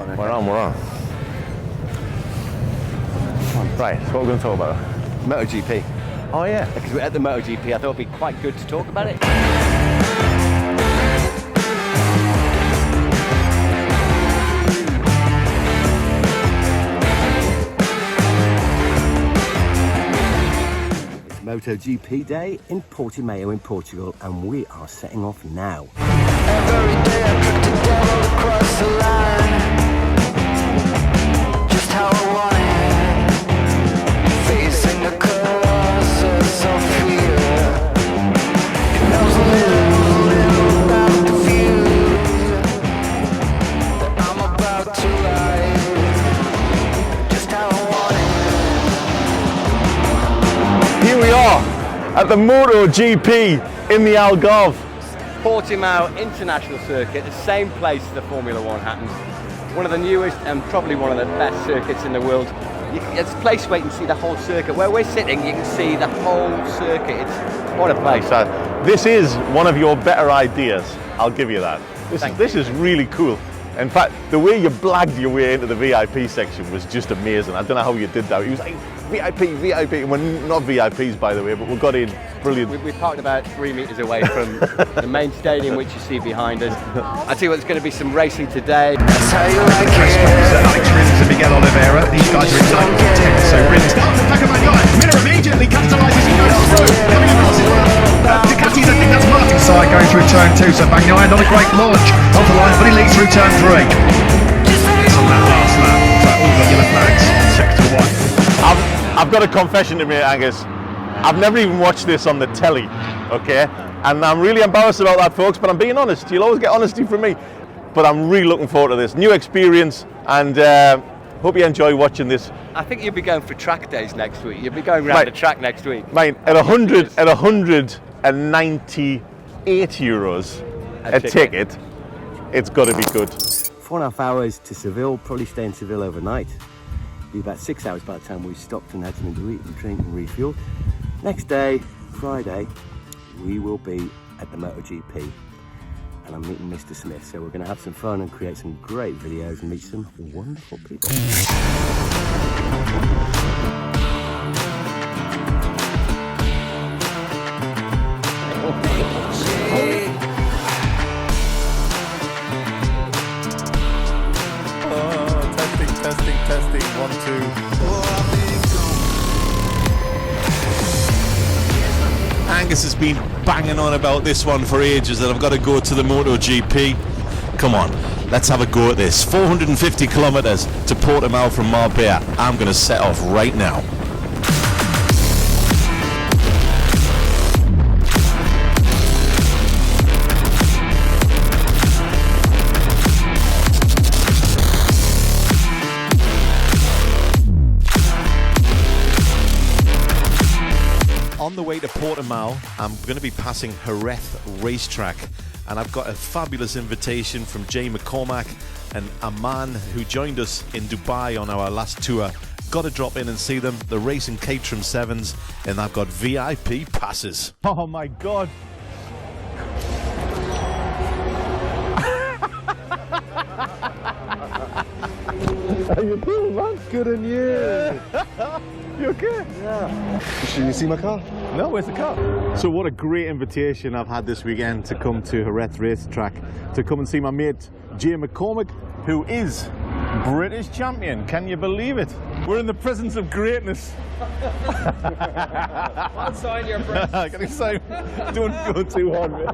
on. Okay. We're on. Right, so what we're going to talk about? MotoGP. Oh yeah. Because we're at the MotoGP, I thought it'd be quite good to talk about it. It's MotoGP day in 𝗂𝗶𝗱 in Portugal, and we are setting off now. Every day I put the devil across the line, just how I want it, facing the colossus of fear. It knows a little about the view that I'm about to ride, just how I want it. Here we are at the MotoGP in the Algarve. 𝗂𝗶𝗱 International Circuit, the same place the Formula One happens. One of the newest and probably one of the best circuits in the world. It's a place where you can see the whole circuit. Where we're sitting, you can see the whole circuit. It's what a place. This is one of your better ideas, I'll give you that. This is really cool. In fact, the way you blagged your way into the VIP section was just amazing. I don't know how you did that. It was like VIP, and we're not VIPs by the way, but we got in. Brilliant. We parked about 3 meters away from the main stadium, which you see behind us. I tell you what, there's going to be some racing today. That's how you like Alex it. Rins and Miguel Oliveira. These guys are in 9th and 10th. So Rins starts the back of Miller immediately capitalises and goes through. Coming across it. Ducati's, I think that's Martin's side going through turn 2. So Bagnaia, not a great launch off the line, but he leads through turn 3. It's on that last lap. So all the yellow flags, sector 1. I've got a confession to make, Angus. I've never even watched this on the telly, okay? And I'm really embarrassed about that, folks, but I'm being honest. You'll always get honesty from me. But I'm really looking forward to this. New experience, and hope you enjoy watching this. I think you'll be going for track days next week. You'll be going around the track next week. Mate, at 198 euros a ticket, it's got to be good. 4.5 hours to Seville, probably stay in Seville overnight. Be about 6 hours by the time we stopped and had something to eat and drink and refuel. Next day, Friday, we will be at the MotoGP, and I'm meeting Mr. Smith. So we're going to have some fun and create some great videos and meet some wonderful people. Testing, 1, 2. Angus has been banging on about this one for ages, that I've got to go to the MotoGP. Come on, let's have a go at this. 450 kilometers to 𝗂𝗶𝗱 from Marbella. I'm going to set off right now. On the way to 𝗂𝗶𝗱, I'm going to be passing Jerez racetrack, and I've got a fabulous invitation from 𝗂𝗽 and a man who joined us in Dubai on our last tour. Got to drop in and see them. They're racing Caterham 7s, and I've got VIP passes. Oh my God. How you doing, man? Good and you? Yeah. You okay? Yeah. Should you see my car? No, where's the car? So what a great invitation I've had this weekend to come to Jerez racetrack to come and see my mate 𝗂𝗽, who is British champion. Can you believe it? We're in the presence of greatness. I'll sign your breath. Can you say, don't go too hard, mate.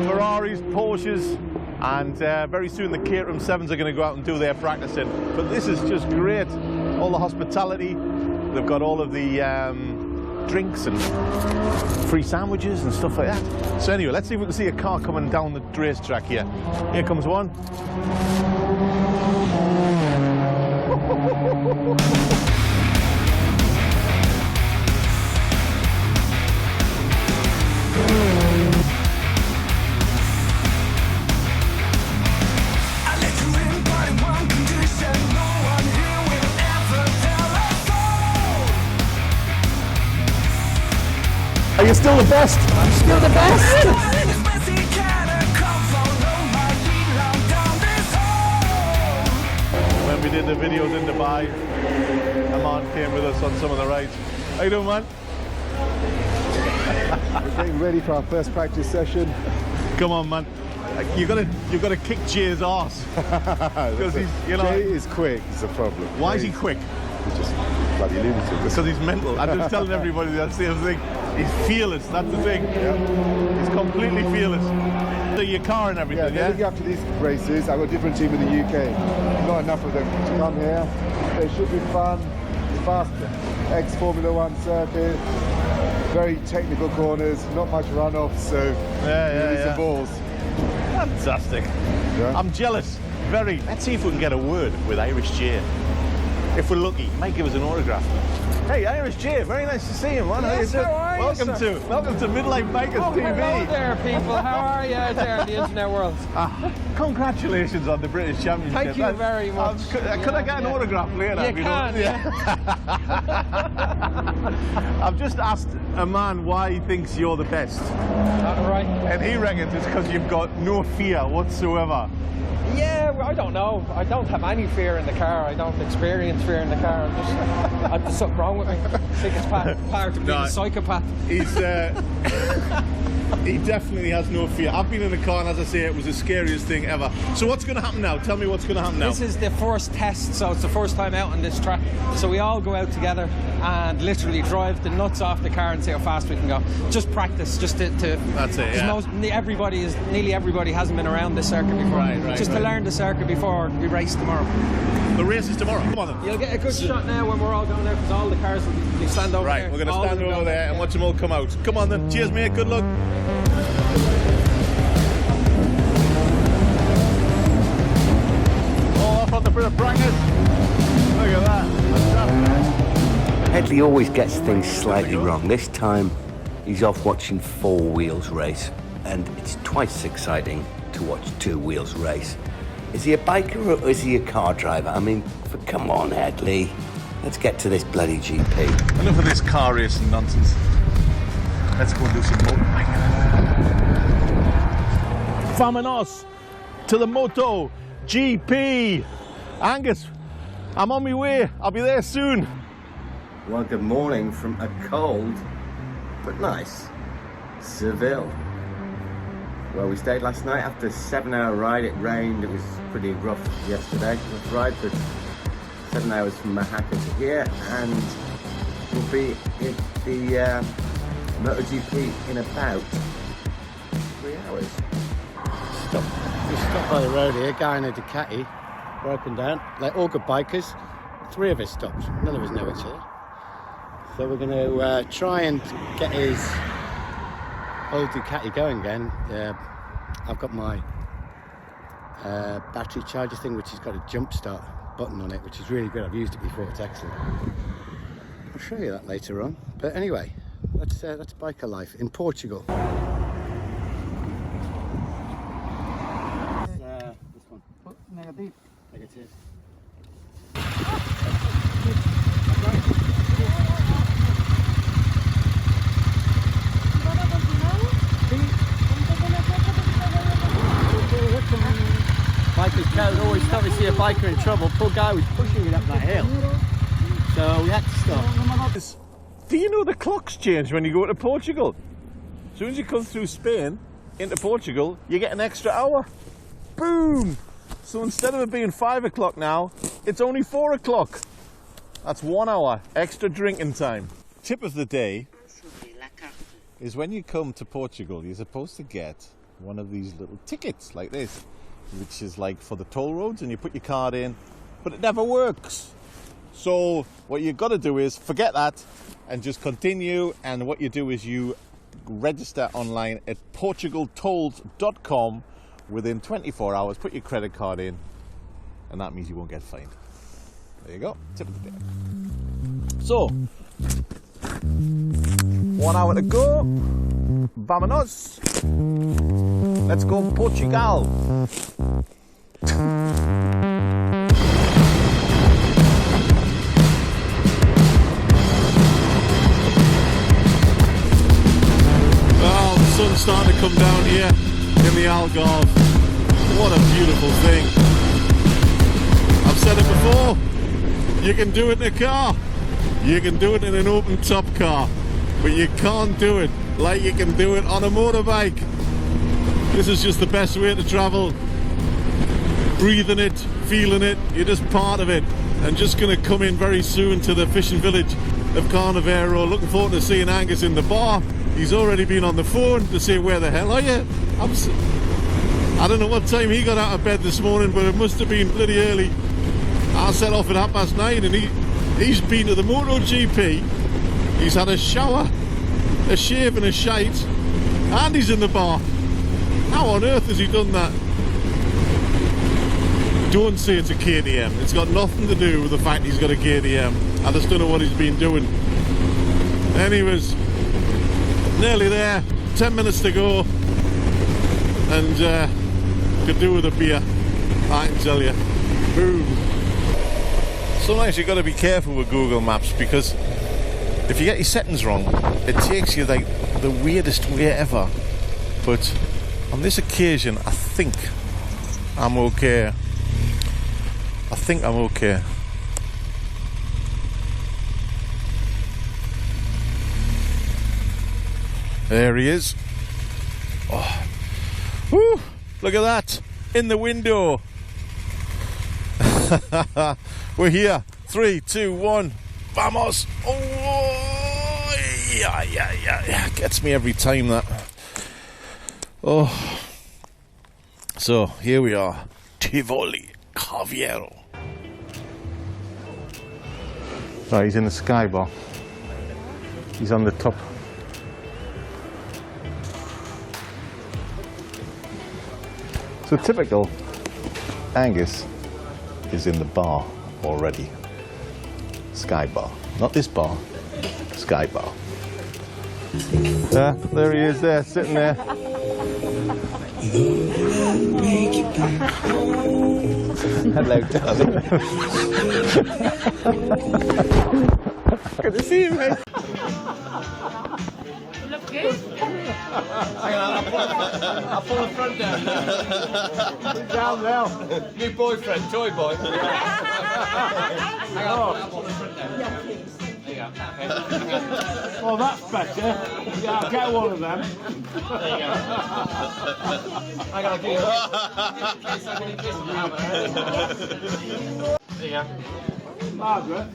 Ferraris, Porsches, and very soon the Caterham 7s are going to go out and do their practicing. But this is just great. All the hospitality. They've got all of the drinks and free sandwiches and stuff like that. So anyway, let's see if we can see a car coming down the racetrack here. Here comes one. Are you still the best? I'm still the best. we did the videos in Dubai. Aman came with us on some of the rides. How you doing, man? We're getting ready for our first practice session. Come on, man. You gotta kick Jay's ass. Because he's, you know. Jay is quick, it's a problem. Why is he quick? He's just bloody lunatic. Because he's mental. I'm just telling everybody that same thing. He's fearless, that's the thing. Yeah. He's completely fearless. So your car and everything, Yeah, looking after these races. I've got a different team in the UK. Not enough of them to come here. They should be fun, fast ex-Formula 1 circuit. Very technical corners, not much runoff, so some balls. Fantastic. Yeah. I'm jealous, very. Let's see if we can get a word with Irish Jay. If we're lucky, he might give us an autograph. Hey, Irish Jay, very nice to see you, man. Yes, how are you, welcome sir? welcome to Midlife Bikers TV. Hello there, people. How are you out there in the internet world? Congratulations on the British Championship. Thank you very much. Could I get an autograph later? You can. I've just asked a man why he thinks you're the best. Right. And he reckons it's because you've got no fear whatsoever. Yeah, I don't know. I don't have any fear in the car. I don't experience fear in the car. I'm just something wrong with me. I think it's part of being a psychopath. He's he definitely has no fear. I've been in the car and as I say, it was the scariest thing ever. So what's going to happen now? Tell me what's going to happen now. This is the first test, so it's the first time out on this track. So we all go out together and literally drive the nuts off the car and see how fast we can go. Just practice, just to That's it, yeah. Nearly everybody hasn't been around this circuit before. Just to learn the circuit before we race tomorrow. The race is tomorrow. Come on then. You'll get a good shot now when we're all going there because all the cars will stand over there. Right, we're going to All stand of them over go there and watch them all come out. Come on then. Cheers, mate. Good luck. Oh, off on the bit of brackets. Look at that. Headley always gets things slightly wrong. This time he's off watching four wheels race, and it's twice as exciting to watch two wheels race. Is he a biker or is he a car driver? I mean, come on, Headley. Let's get to this bloody GP. Enough of this car racing nonsense. Let's go and do some motorbike. Vámonos to the MotoGP. Angus, I'm on my way. I'll be there soon. Well, good morning from a cold but nice Seville, where we stayed last night after a 7-hour ride. It rained, it was pretty rough yesterday. Rough ride for 7 hours from Mahaka to here, and we'll be at the MotoGP in about 3 hours. We stopped by the road here, guy in a Ducati, broken down, like all good bikers. 3 of us stopped, none of us know each other. So we're going to try and get his old Ducati going again. I've got my battery charger thing, which has got a jump start button on it, which is really good. I've used it before, it's excellent. I'll show you that later on. But anyway, that's biker life in Portugal. This one. Negative. Negative. Bikers can't always stop to see a biker in trouble. Poor guy was pushing it up that hill, so we had to stop. Do you know the clocks change when you go to Portugal? As soon as you come through Spain into Portugal, you get an extra hour. Boom! So instead of it being 5 o'clock now, it's only 4 o'clock. That's 1 hour extra drinking time. Tip of the day is when you come to Portugal, you're supposed to get one of these little tickets like this, which is like for the toll roads, and you put your card in, but it never works. So what you've got to do is forget that and just continue, and what you do is you register online at portugaltolls.com within 24 hours, put your credit card in, and that means you won't get fined. There you go, tip of the day. So, 1 hour to go. Vámonos. Let's go Portugal. Oh, the sun's starting to come down here in the Algarve. What a beautiful thing. I've said it before, You can do it in a car. You can do it in an open top car. But you can't do it like you can do it on a motorbike. This is just the best way to travel. Breathing it, feeling it, you're just part of it. And just going to come in very soon to the fishing village of 𝗂𝗃𝗃. Looking forward to seeing Angus in the bar. He's already been on the phone to say, where the hell are you? I don't know what time he got out of bed this morning, but it must have been bloody early. I set off at 9:30 and he's been to the MotoGP. He's had a shower, a shave and a shite, and he's in the bar. How on earth has he done that? Don't say it's a 𝗂𝗃. It's got nothing to do with the fact he's got a 𝗂𝗃. I just don't know what he's been doing. Anyways, nearly there, 10 minutes to go, and could do with a beer, I can tell you. Boom. Sometimes you've got to be careful with Google Maps, because if you get your settings wrong, it takes you like the weirdest way ever. But on this occasion, I think I'm okay. I think I'm okay. There he is. Oh. Woo! Look at that. In the window. We're here. 3, 2, 1. Vamos. Oh, yeah. Gets me every time, that. Oh. So, here we are. Tivoli Caviero. Right, he's in the sky bar. He's on the top. So typical Angus is in the bar already. Sky bar. Not this bar. Sky bar. There he is there, sitting there. Hello, darling. Good to see you, mate. Look good. Hang on, I'll pull the front down. Down now. New boyfriend, toy boy. Hang on, I'll pull the front down. Yeah, please. There you go. Okay. Well, that's better. Yeah, I'll get one of them. There you go. I gotta give you a kiss. I'm gonna kiss you. There you go. Margaret.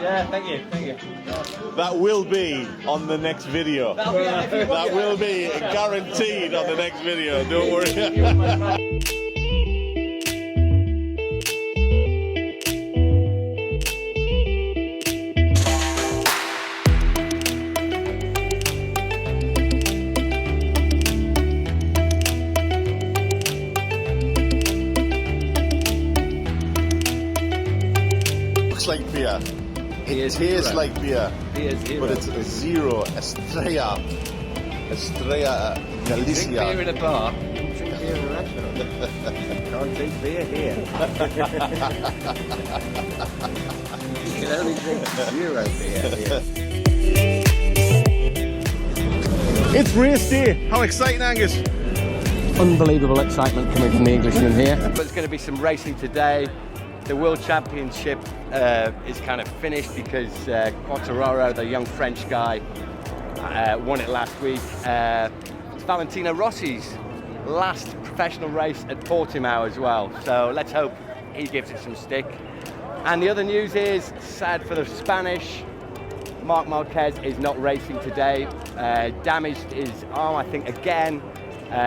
Yeah, thank you. That will be on the next video. That will be guaranteed on the next video. Don't worry. Like beer. He is tastes like beer. He is hero. But it's a zero. Estrella Galicia. Drink beer in a bar. Drink beer in a restaurant. Can't drink beer here. You can only drink zero beer here. It's race day. How exciting, Angus. Unbelievable excitement coming from the Englishman here. But there's going to be some racing today. The World Championship is kind of finished because 𝗂𝗃𝗃𝗃𝗃, the young French guy, won it last week. It's Valentino Rossi's last professional race at Portimao as well. So let's hope he gives it some stick. And the other news is, sad for the Spanish, Marc Marquez is not racing today. Damaged his arm, I think, again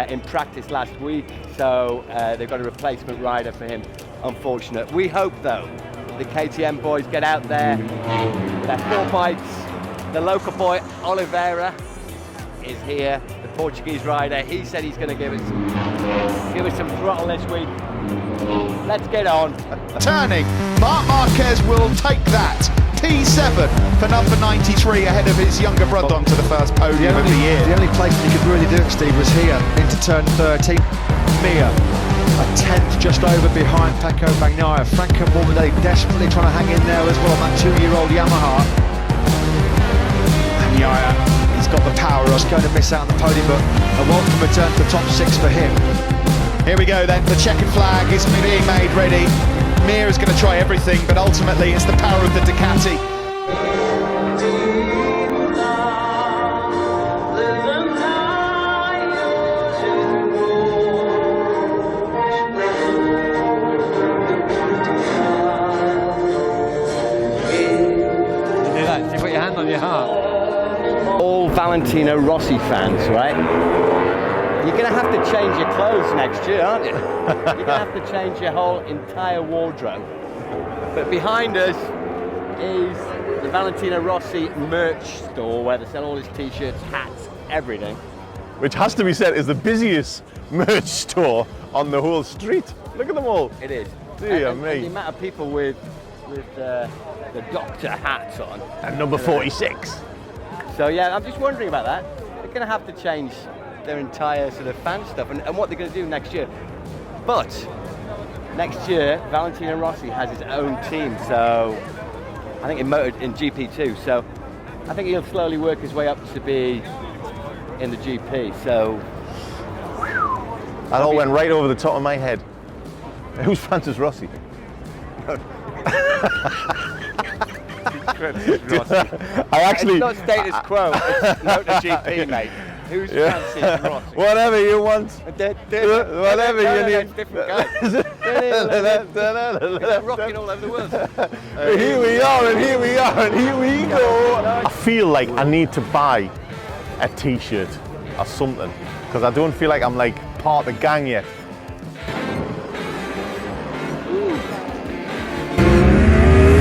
in practice last week. So they've got a replacement rider for him. Unfortunate. We hope, though, the KTM boys get out there, their 4 bikes. The local boy, Oliveira, is here, the Portuguese rider. He said he's going to give us some throttle this week. Let's get on. Turning, Marc Marquez will take that. P7 for number 93 ahead of his younger brother onto the first podium of the year. The only place he could really do it, Steve, was here into turn 13. Mia, a 10th just over behind 𝗂𝗃𝗃𝗃𝗃. Franco Morbidelli desperately trying to hang in there as well on that 2-year-old Yamaha. And Yaya, he's got the power. I was going to miss out on the podium, but a welcome return to the top 6 for him. Here we go then, the checkered flag is being made ready. Mir is going to try everything, but ultimately it's the power of the Ducati. You put your hand on your heart. All Valentino Rossi fans, right? You're going to have to change your clothes next year, aren't you? You're going to have to change your whole entire wardrobe. But behind us is the Valentino Rossi merch store where they sell all his t-shirts, hats, everything. Which has to be said is the busiest merch store on the whole street. Look at them all. It is. Dear and me. the amount of people with the doctor hats on. And number 46. So yeah, I'm just wondering about that. They're going to have to change their entire sort of fan stuff and what they're going to do next year. But next year, Valentino Rossi has his own team, so I think in GP2. So I think he'll slowly work his way up to be in the GP. So that all went right over the top of my head. Who's Francis Rossi? I actually. It's not status quo. It's MotoGP, mate. Who's Francis Rossi? Whatever you want. Whatever you need. Different guy. Rocking all over the world. Here we are, and here we are, and here we go. I feel like I need to buy a t-shirt or something because I don't feel like I'm like part of the gang yet.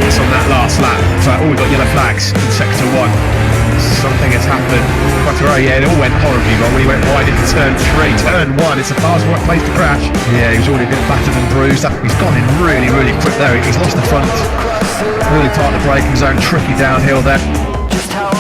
It's on that last lap. So, we got yellow flags in sector 1. Something has happened. Yeah, it all went horribly wrong when he went wide into turn 3. Turn 1, it's a fast place to crash. Yeah, he was already a bit battered and bruised. He's gone in really, really quick there. He's lost the front. Really tight the braking zone, tricky downhill there. Just how